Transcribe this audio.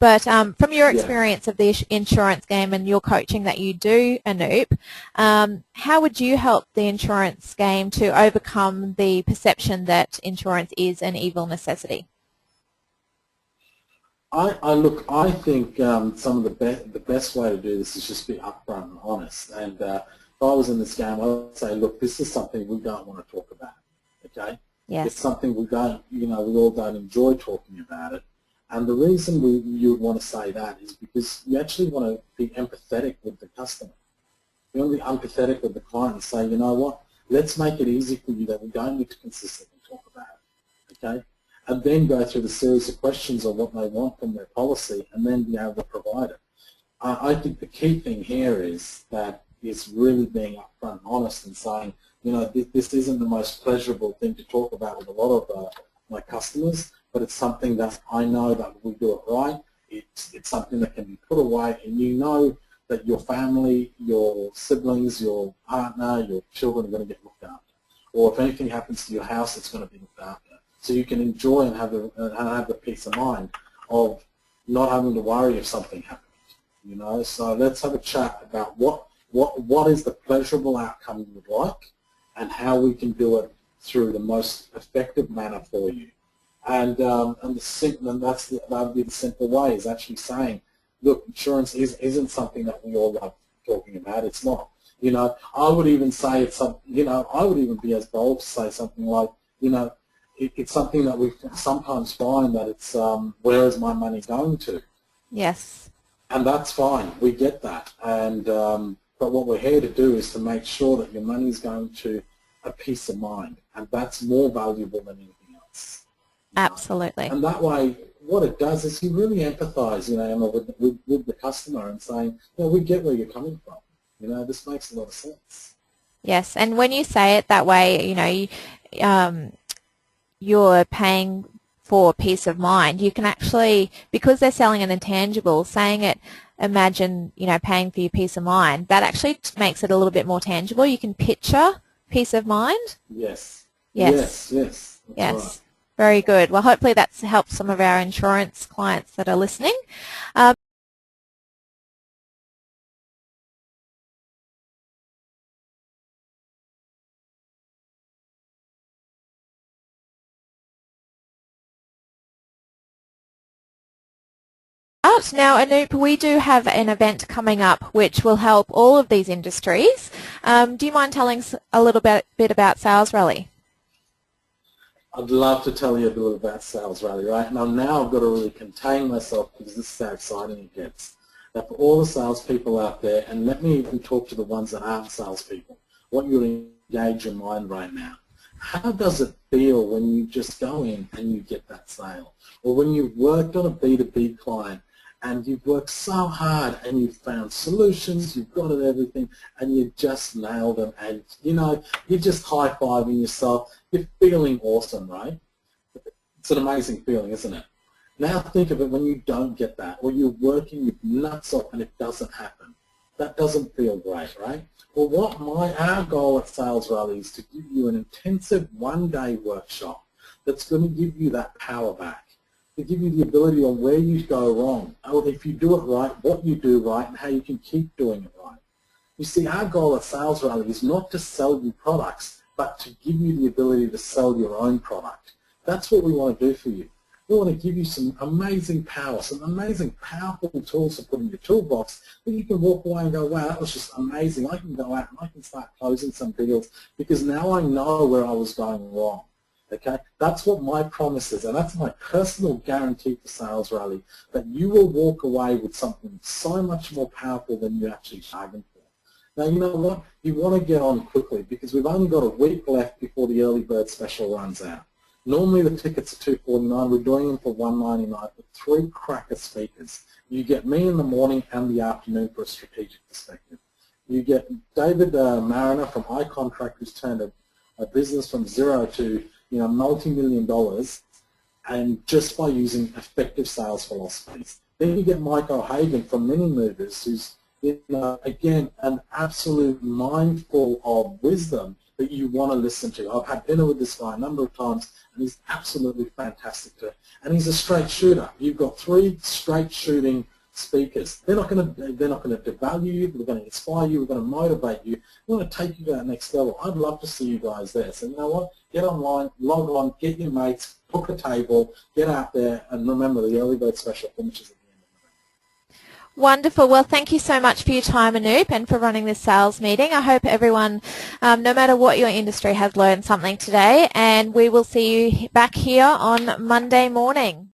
But from your Yeah. experience of the insurance game and your coaching that you do, Anoop, how would you help the insurance game to overcome the perception that insurance is an evil necessity? I think some of the best way to do this is just be upfront and honest. And if I was in this game, I would say, look, this is something we don't want to talk about. Okay? Yes. It's something we don't, we all don't enjoy talking about it. And the reason you would want to say that is because you actually want to be empathetic with the customer. You want to be empathetic with the client and say, you know what, let's make it easy for you that we don't need to consistently talk about it. Okay? And then go through the series of questions of what they want from their policy and then be able to provide it. I think the key thing here is that it's really being upfront and honest and saying, this isn't the most pleasurable thing to talk about with a lot of my customers, but it's something that I know that we do it right. It's something that can be put away, and you know that your family, your siblings, your partner, your children are going to get looked after. Or if anything happens to your house, it's going to be looked after. So you can enjoy and have the peace of mind of not having to worry if something happens. So let's have a chat about what is the pleasurable outcome you would like, and how we can do it through the most effective manner for you. And that would be the simple way, is actually saying, look, insurance isn't something that we all love talking about. It's not. I would even say it's something. I would even be as bold to say something like, it's something that we sometimes find that it's, where is my money going to? Yes. And that's fine. We get that. And but what we're here to do is to make sure that your money is going to a peace of mind, and that's more valuable than anything else. Absolutely. And that way, what it does is you really empathise, Emma, with the customer and saying, we get where you're coming from. This makes a lot of sense. Yes, and when you say it that way, you're paying for peace of mind. You can actually, because they're selling an intangible, saying it, imagine, paying for your peace of mind, that actually makes it a little bit more tangible. You can picture peace of mind. Yes. Yes. Yes. Yes. Right. Very good. Well, hopefully that's helped some of our insurance clients that are listening. Now, Anoop, we do have an event coming up which will help all of these industries. Do you mind telling us a little bit about Sales Rally? I'd love to tell you a bit about Sales Rally, right? Now I've got to really contain myself because this is how exciting it gets. Now, for all the salespeople out there, and let me even talk to the ones that aren't salespeople, want you to engage your mind right now. How does it feel when you just go in and you get that sale? Or when you've worked on a B2B client and you've worked so hard and you've found solutions, you've got it everything, and you just nailed them, and you're just high-fiving yourself. You're feeling awesome, right? It's an amazing feeling, isn't it? Now think of it when you don't get that, or you're working your nuts off and it doesn't happen. That doesn't feel great, right? Well, our goal at Sales Rally is to give you an intensive one-day workshop that's going to give you that power back, to give you the ability on where you go wrong, or if you do it right, what you do right, and how you can keep doing it right. You see, our goal at Sales Rally is not to sell you products, but to give you the ability to sell your own product. That's what we want to do for you. We want to give you some amazing power, some amazing powerful tools to put in your toolbox that you can walk away and go, wow, that was just amazing. I can go out and I can start closing some deals because now I know where I was going wrong. Okay, that's what my promise is, and that's my personal guarantee for Sales Rally, that you will walk away with something so much more powerful than you actually bargained for. Now, you know what? You want to get on quickly because we've only got a week left before the early bird special runs out. Normally the tickets are $249. We're doing them for $199 for 3 cracker speakers. You get me in the morning and the afternoon for a strategic perspective. You get David Mariner from iContract, who's turned a business from zero to multi-million dollars, and just by using effective sales philosophies. Then you get Mike O'Hagan from Mini Movers, who's again an absolute mindful of wisdom that you want to listen to. I've had dinner with this guy a number of times, and he's absolutely fantastic too. And he's a straight shooter. You've got 3 straight shooting speakers. They're not going to devalue you. They're going to inspire you. We're going to motivate you. We're going to take you to that next level. I'd love to see you guys there. So you know what? Get online, log on, get your mates, book a table, get out there, and remember the early bird special finishes at the end of the day. Wonderful. Well, thank you so much for your time, Anoop, and for running this sales meeting. I hope everyone, no matter what your industry, has learned something today, and we will see you back here on Monday morning.